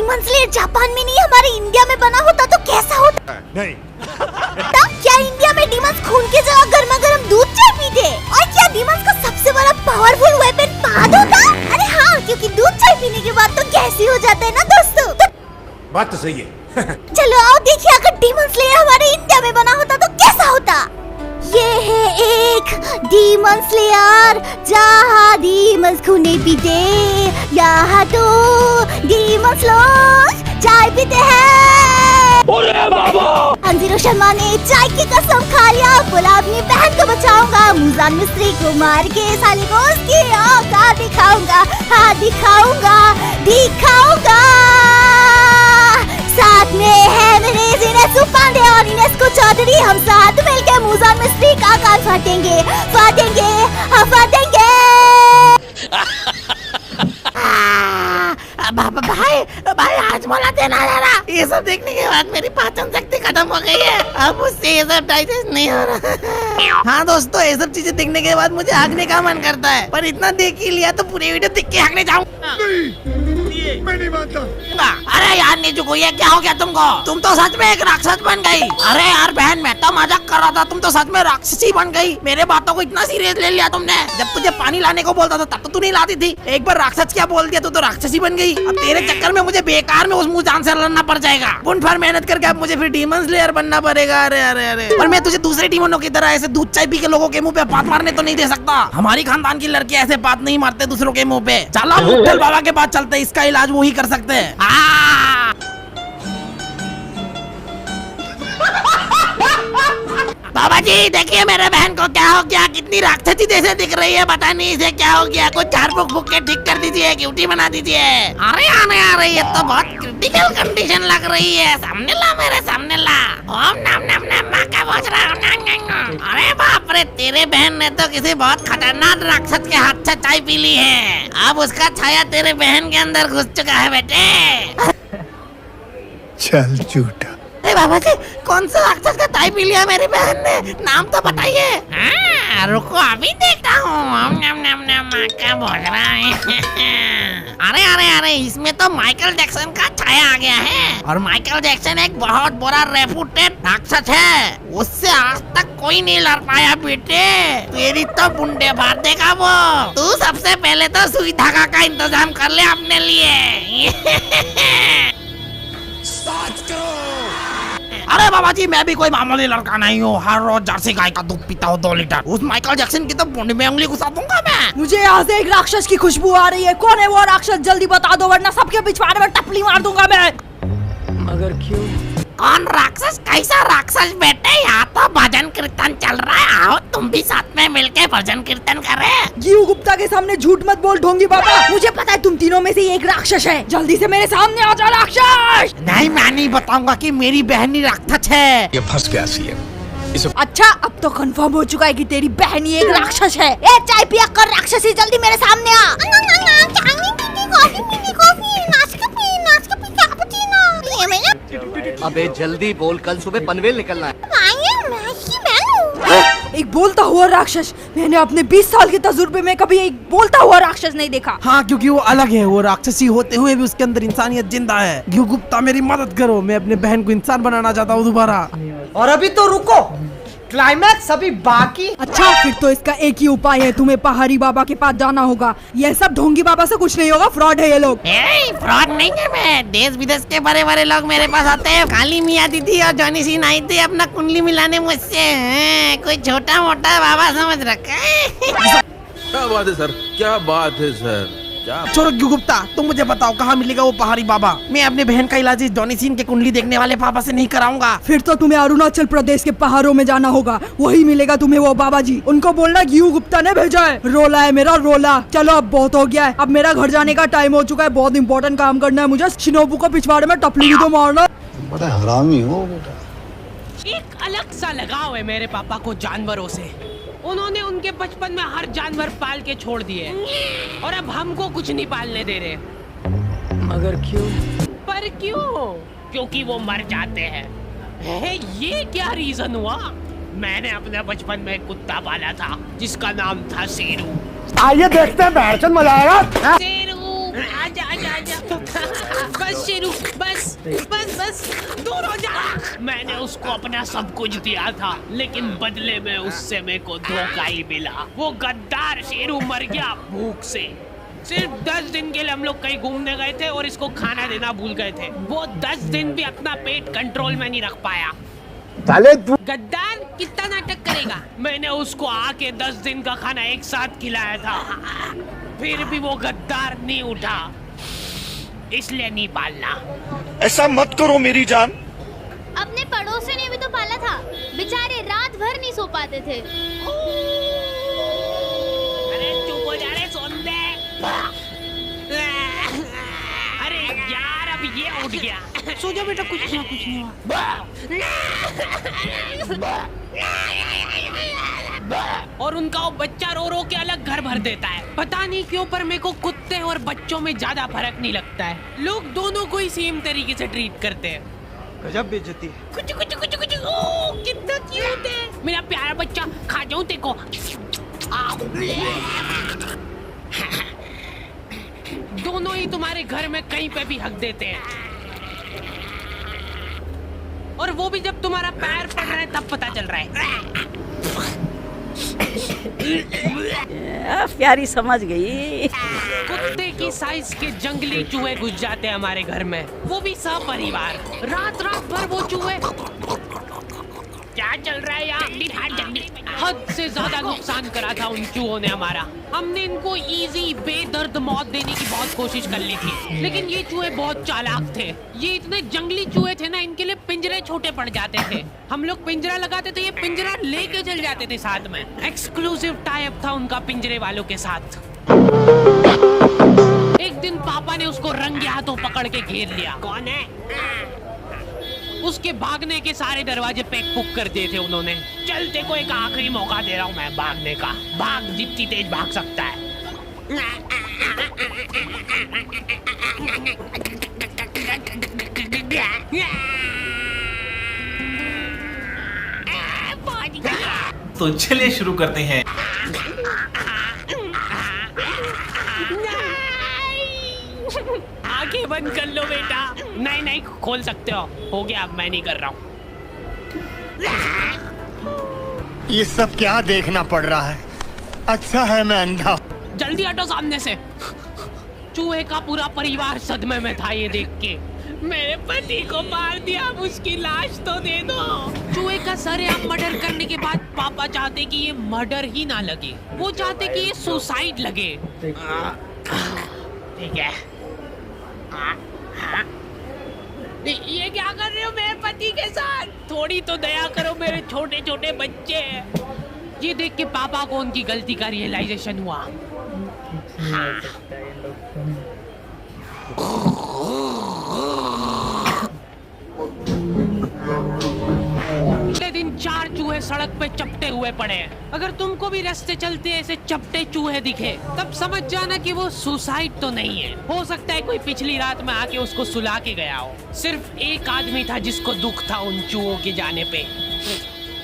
Demon slayer Japan में नहीं हमारे इंडिया में बना होता तो कैसा होता? नहीं। क्या इंडिया में डीमंस खून की जगह गर्मा गर्म दूध चाय पीते? और क्या डीमंस का सबसे बड़ा पावरफुल वेपन पाद होता? अरे हाँ, क्योंकि दूध चाय पीने के बाद तो गैस ही हो जाता है ना दोस्तों। बात तो सही है। चलो आओ देखिए, अगर डीमन स्लेयर हमारे इंडिया में बना होता तो कैसा होता। ये है एक डीमन स्लेयर जहाँ डीमंस खूने पीते, यहाँ तो डीमंस लोग चाय पीते हैं। अरे बाबा! अंजीरो शर्मा ने चाय की कसम खा लिया, बोला अपनी बहन को बचाऊंगा, मुजान मिस्त्री को मार के साले को उसकी औकात दिखाऊंगा। हाँ दिखाऊंगा, दिखाऊंगा। साथ में है नरेश, इनेस पांडे और इनेस को चौधरी। हम साथ मिलकर मुजान मिस्त्री का कान फाटेंगे, फाटेंगे, हाँ फाटेंगे। भाई आज मला देना जरा। ये सब देखने के बाद मेरी पाचन शक्ति खत्म हो गई है, अब मुझसे ये सब डाइजेस्ट नहीं हो रहा। हाँ दोस्तों, ये सब चीजें देखने के बाद मुझे हाँकने का मन करता है, पर इतना देख ही लिया तो पूरी वीडियो देख के हाँकने जाऊंगा। मैं नहीं मानता। अरे यार नीचू, ये क्या हो गया तुमको? तुम तो सच में एक राक्षस बन गई। अरे यार बहन, मैं तो मजाक कर रहा था, तुम तो सच में राक्षसी बन गई। मेरे बातों को इतना सीरियस ले लिया तुमने। जब तुझे पानी लाने को बोलता था तब तो तू नहीं लाती थी। एक बार राक्षस क्या बोल दिया तो राक्षसी बन गई। अब तेरे चक्कर में मुझे बेकार में उस मुँह जान से लड़ना पड़ जाएगा। उन पर मेहनत करके अब मुझे फिर डीमन स्लेयर बनना पड़ेगा। अरे अरे अरे, पर मैं तुझे दूसरे डीमनों की तरह ऐसे दूध चाय पी के लोगों के मुंह पे बात मारने तो नहीं दे सकता। हमारी खानदान की लड़के ऐसे बात नहीं मारते दूसरों के मुंह पे। चलो बुद्धल बाबा के पास चलते, इसका इलाज वो ही कर सकते हैं। बाबा जी देखिए मेरे बहन को क्या हो गया, कितनी राक्षसी जैसे दिख रही है, पता नहीं इसे क्या हो गया। कुछ झाड़ फूक फूक के ठीक कर दीजिए, क्यूटी बना दीजिए। अरे आने आ रही है तो बहुत क्रिटिकल कंडीशन लग रही है। सामने ला, मेरे सामने ला। ओम नाम नाम नाम माँ का बोझ रहा हूँ। अरे बाप रे, तेरे बहन ने तो किसी बहुत खतरनाक राक्षस के हाथ से चाय पी ली है। अब उसका छाया तेरे बहन के अंदर घुस चुका है बेटे। चल झूठा। अरे बाबा जी, कौन सा राक्षस का चाय पी लिया मेरी बहन ने? नाम तो बताइए। रुको अभी देखता हूँ। क्या बोल रहा है? अरे अरे अरे, इसमें तो माइकल जैक्सन का छाया आ गया है। और माइकल जैक्सन एक बहुत बड़ा रेपुटेड राक्षस है, उससे आज तक कोई नहीं लड़ पाया बेटे। तेरी तो बुंडे भार देगा वो। तू सबसे पहले तो सुई धागा का इंतजाम कर ले अपने लिए। अरे बाबा जी, मैं भी कोई मामूली लड़का नहीं हूँ। हर रोज जर्सी गाय का दूध पीता हूँ 2 लीटर। उस माइकल जैक्सन की तो बुंडी में उंगली घुसा दूंगा मैं। मुझे यहाँ से एक राक्षस की खुशबू आ रही है। कौन है वो राक्षस? जल्दी बता दो वरना सबके पिछवाड़े में टपली मार दूंगा मैं। मगर क्यों? कौन राक्षस? कैसा राक्षस बेटे? यहाँ तो भजन कीर्तन चल रहा है, आओ तुम भी साथ में मिलके भजन कीर्तन करें। गियू गुप्ता के सामने झूठ मत बोल ढोंगी बाबा। मुझे पता है तुम तीनों में से एक राक्षस है। जल्दी से मेरे सामने आ जा राक्षस। नहीं, मैं नहीं बताऊंगा कि मेरी बहन ही राक्षस है। ये फंस गया सी है। अच्छा, अब तो कंफर्म हो चुका है कि तेरी बहन ही एक राक्षस है। ए चाय पिया कर राक्षसी, जल्दी मेरे सामने आ। अबे जल्दी बोल, कल सुबह पनवेल निकलना है। एक बोलता हुआ राक्षस। मैंने अपने 20 साल के तजुर्बे में कभी एक बोलता हुआ राक्षस नहीं देखा। हाँ, क्योंकि वो अलग है। वो राक्षसी होते हुए भी उसके अंदर इंसानियत जिंदा है। गियू गुप्ता मेरी मदद करो, मैं अपने बहन को इंसान बनाना चाहता हूँ दोबारा। और अभी तो रुको, क्लाइमैक्स अभी बाकी। अच्छा, फिर तो इसका एक ही उपाय है, तुम्हें पहाड़ी बाबा के पास जाना होगा। यह सब ढोंगी बाबा से कुछ नहीं होगा, फ्रॉड है ये लोग। फ्रॉड नहीं है मैं। देश विदेश के बड़े बड़े लोग मेरे पास आते हैं। काली मियाँ दीदी और जॉनी सिंह आई थे अपना कुंडली मिलाने मुझसे। कोई छोटा मोटा बाबा समझ रखा है। क्या बात है सर, क्या बात है सर। छोड़ो गियू गुप्ता, तुम मुझे बताओ कहाँ मिलेगा वो पहाड़ी बाबा। मैं अपने बहन का इलाज जॉनी सिंह के कुंडली देखने वाले बाबा से नहीं कराऊंगा। फिर तो तुम्हें अरुणाचल प्रदेश के पहाड़ों में जाना होगा, वही मिलेगा तुम्हें वो बाबा जी। उनको बोलना गियू गुप्ता ने भेजा है। रोला है मेरा रोला। चलो अब बहुत हो गया है, अब मेरा घर जाने का टाइम हो चुका है। बहुत इंपॉर्टेंट काम करना है मुझे। शिनोबू को पिछवाड़े में टपली भी तो मारना। बड़ा हरामी हो बेटा। एक अलग सा लगाव है मेरे पापा को जानवरों से। उन्होंने उनके बचपन में हर जानवर पाल के छोड़ दिए और अब हमको कुछ नहीं पालने दे रहे। मगर क्यों? पर क्यों? क्योंकि वो मर जाते हैं। ये क्या रीजन हुआ? मैंने अपने बचपन में एक कुत्ता पाला था जिसका नाम था शेरू। आइए देखते हैं, बैठकर मजा आएगा। शेरू आजा आजा आजा। बस शेरू, बस बस बस, दूर हो जा। मैंने उसको अपना सब कुछ दिया था, लेकिन बदले में उससे मेरे को धोखा ही मिला। वो गद्दार शेरू मर गया भूख से। सिर्फ 10 दिन के लिए हम लोग कहीं घूमने गए थे और इसको खाना देना भूल गए थे। वो 10 दिन भी अपना पेट कंट्रोल में नहीं रख पाया। गद्दार कितना नाटक करेगा। मैंने उसको आके 10 दिन का खाना एक साथ खिलाया था, फिर भी वो गद्दार नहीं उठा। इसलिए नहीं पालना। ऐसा मत करो मेरी जान। अपने पड़ोसी ने भी तो पाला था, बेचारे रात भर नहीं सो पाते थे। अरे चुप हो जा रे, सोन दे। अरे यार, अब ये उठ गया। सो जा बेटा, कुछ नहीं हुआ। और उनका वो बच्चा रो रो के अलग घर भर देता है। पता नहीं क्यों, पर मेरे को कुत्ते और बच्चों में ज्यादा फर्क नहीं लगता है। लोग दोनों को ही सेम तरीके से ट्रीट करते हैं। गजब बेइज्जती है। कुछ कुछ कुछ कुछ, ओ कितना क्यूट है मेरा प्यारा बच्चा। खा जाऊं तेको। दोनों ही तुम्हारे घर में कहीं पे भी हक देते हैं, और वो भी जब तुम्हारा पैर पड़ रहा है तब पता चल रहा है। प्यारी समझ गई। कुत्ते की साइज के जंगली चूहे घुस जाते हैं हमारे घर में, वो भी सपरिवार। रात रात भर वो चूहे। क्या चल रहा है यार? हद से ज्यादा नुकसान करा था उन चूहों ने हमारा। हमने इनको इजी बेदर्द मौत देने की बहुत कोशिश कर ली थी, लेकिन ये चूहे बहुत चालाक थे। ये इतने जंगली चूहे थे ना, इनके लिए पिंजरे छोटे पड़ जाते थे। हम लोग पिंजरा लगाते थे, ये पिंजरा लेके चल जाते थे साथ में। एक्सक्लूसिव टाई अप था उनका पिंजरे वालों के साथ। एक दिन पापा ने उसको रंगे हाथों पकड़ के घेर लिया। कौन है? उसके भागने के सारे दरवाजे पैक पुक कर दिए थे उन्होंने। चलते को एक आखिरी मौका दे रहा हूँ मैं भागने का। भाग, जितनी तेज भाग सकता है। तो चलिए शुरू करते हैं। आंखें बंद कर लो बेटा। नहीं नहीं, खोल सकते हो गया। अब मैं नहीं कर रहा हूँ। ये सब क्या देखना पड़ रहा है? अच्छा है मैं अंधा। जल्दी हटो सामने से। चूहे का पूरा परिवार सदमे में था ये देख के। मेरे पति को मार दिया, अब उसकी लाश तो दे दो। चूहे का सरेआम मर्डर करने के बाद पापा चाहते कि ये मर्डर ही ना लगे, वो चाहते कि ये सुसाइड लगे। ठीक है। ये क्या कर रहे हो मेरे पति के साथ? थोड़ी तो दया करो, मेरे छोटे छोटे बच्चे हैं। ये देख के पापा को उनकी गलती का रियलाइजेशन हुआ। अगले दिन 4 चूहे सड़क पे चपटे हुए पड़े हैं। अगर तुमको भी रास्ते चलते ऐसे चपटे चूहे दिखे, तब समझ जाना कि वो सुसाइड तो नहीं है। हो सकता है कोई पिछली रात में आके उसको सुला के गया हो। सिर्फ एक आदमी था जिसको दुख था उन चूहों के जाने पे।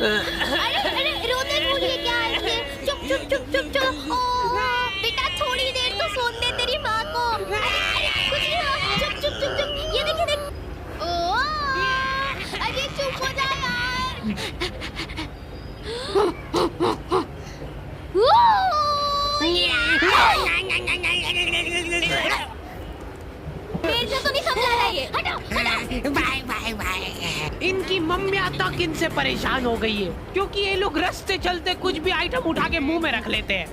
अरे रोते भूलिए क्या है? चुप चुप चुप चुप चुप। बेटा थोड़ी देर तो सोने दे तेरी माँ को। कुछ नहीं हुआ। चुप चुप चुप चुप। ये देखिए देख। अरे चुप हो जा यार। मेरे से तो नहीं समझा रहा ये। हटो। Bye bye bye. इनकी मम्मियाँ तक इनसे परेशान हो गई है, क्योंकि ये लोग रास्ते चलते कुछ भी आइटम उठा के मुंह में रख लेते हैं।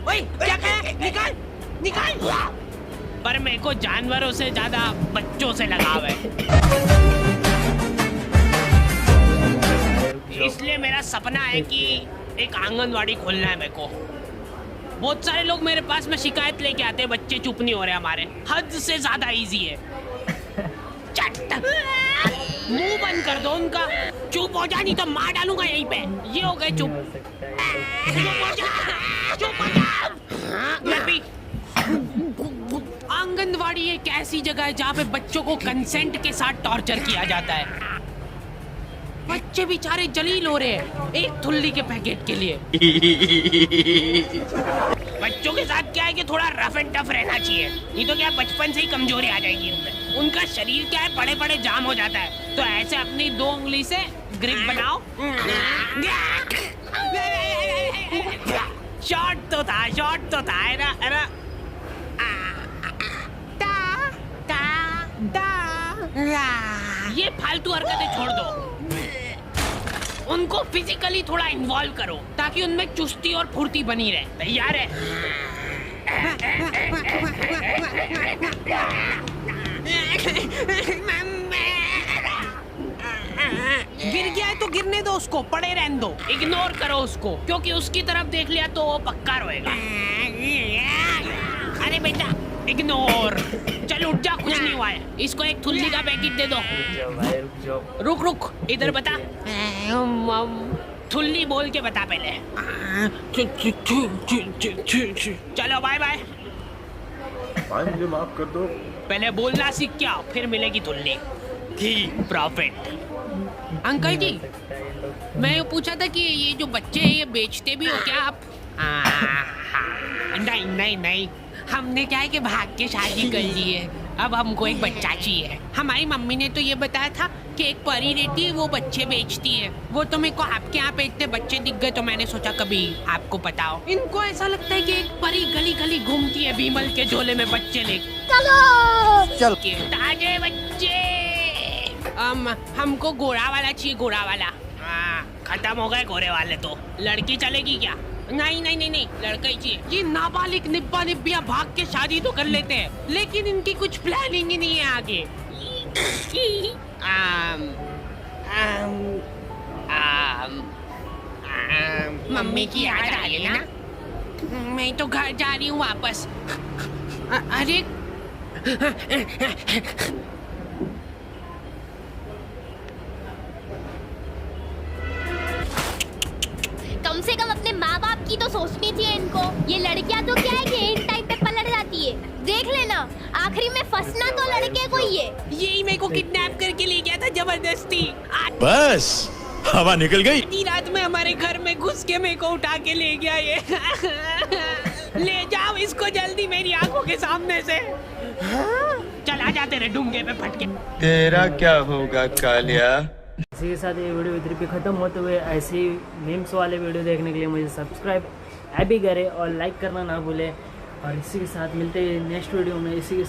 ओए, क्या कहा? निकाल निकाल। पर मेरे को जानवरों से ज्यादा बच्चों से लगाव है, इसलिए मेरा सपना है कि एक आंगनवाड़ी खोलना है मेरे को। बहुत सारे लोग मेरे पास में शिकायत लेके आते हैं, बच्चे चुप नहीं हो रहे हमारे। हद से ज्यादा इजी है। मुंह बंद कर दो उनका। चुप हो जा, नहीं तो मार डालूंगा यहीं पे। ये हो गए चुप। चुप हो जा, चुप हो जा। मैं भी। आंगनवाड़ी एक ऐसी जगह है जहाँ पे बच्चों को कंसेंट के साथ टॉर्चर किया जाता है। बच्चे बेचारे जलील हो रहे हैं एक थुल्ली के पैकेट के लिए। बच्चों के साथ क्या है कि थोड़ा रफ एंड टफ रहना चाहिए, नहीं तो क्या बचपन से ही कमजोरी आ जाएगी इनमें। उनका शरीर क्या है बड़े बड़े जाम हो जाता है, तो ऐसे अपनी 2 उंगली से ग्रिप बनाओ। शॉट तो था अरे ये फालतू हरकतें छोड़ दो, उनको फिजिकली थोड़ा इन्वॉल्व करो ताकि उनमें चुस्ती और फुर्ती बनी रहे। तैयार है? गिर गया है तो गिरने दो उसको, पड़े रहने दो, इग्नोर करो उसको, क्योंकि उसकी तरफ देख लिया तो वो पक्का रोएगा। अरे बेटा इग्नोर, चल उठ जा, कुछ नहीं हुआ है। इसको एक थुल्ली का पैकेट दे दो। रुक इधर बता, थुल्ली बोल के बता पहले। चलो बाय बाय। मुझे माफ कर दो। पहले बोलना सीख के आओ, फिर मिलेगी थुल्ली। प्रॉफिट। अंकल जी, मैं ये पूछा था कि ये जो बच्चे हैं ये बेचते भी हो क्या आप? नहीं, हमने क्या है कि भाग के शादी कर ली है, अब हमको एक बच्चा चाहिए। हमारी मम्मी ने तो ये बताया था कि एक परी रहती है वो बच्चे बेचती है, वो तो मेरे को आपके यहाँ पे इतने बच्चे दिख गए तो मैंने सोचा कभी आपको बताओ। इनको ऐसा लगता है कि एक परी गली गली घूमती है बीमल के झोले में बच्चे लेके। चलो के ताजे बच्चे। हमको गोरा वाला चाहिए, गोरा वाला। खत्म हो गए गोरे वाले तो। लड़की चलेगी क्या? नहीं, लड़का ही चाहिए। ये नाबालिग निब्बा निब्बिया भाग के शादी तो कर लेते हैं, लेकिन इनकी कुछ प्लानिंग ही नहीं है आगे। मम्मी की याद आ गई ना? मैं तो घर जा रही हूँ वापस। अरे कम से कम अपने माँ बाप की तो सोचनी चाहिए इनको। ये लड़कियां तो क्या है कि एंड टाइम पे पलट जाती है, देख लेना आखिरी में फंसना तो लड़के को ही है। यही मेरे को किडनैप करके ले गया था जबरदस्ती। बस हवा निकल गई। आधी रात में हमारे घर में घुस के मेरे को उठा के ले गया ये। ले जाओ इसको जल्दी मेरी आंखों के सामने से। चला जाते रहे डूंगे पे फटके। तेरा क्या होगा कालिया? इसी के साथ ये वीडियो इधर पे ख़त्म होते हुए, ऐसे ही मीम्स वाले वीडियो देखने के लिए मुझे सब्सक्राइब भी करें और लाइक करना ना भूलें। और इसी के साथ मिलते हैं नेक्स्ट वीडियो में। इसी के